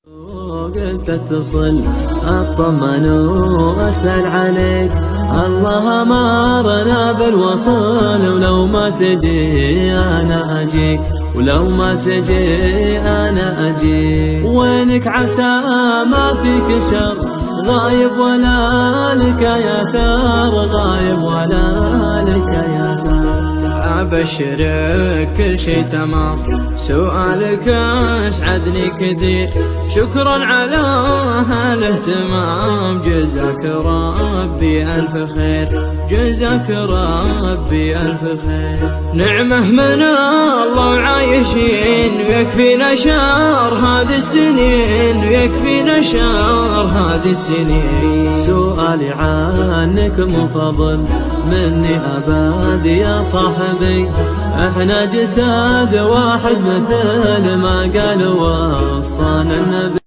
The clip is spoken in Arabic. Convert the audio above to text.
قلت اتصل اطمن واسأل عليك، الله امرنا بالوصل، ولو ما تجي انا اجيك، ولو ما تجي انا اجيك. وينك عسى ما فيك شر، غايب ولا لك يا ثار، غايب ولا لك يا ثار. أبشرك كل شي تمام، سؤالك أسعدني كثير، شكرا على هالاهتمام، جزاك ربي ألف خير، جزاك ربي ألف خير. نعمة من الله عايشين، ويكفينا شهر هذه السنين، ويكفينا شهر هذه السنين. سؤالي عنك مو فضل مني أبد يا صاحبي، احنا جسد واحد مثل ما قال وصانا النبي.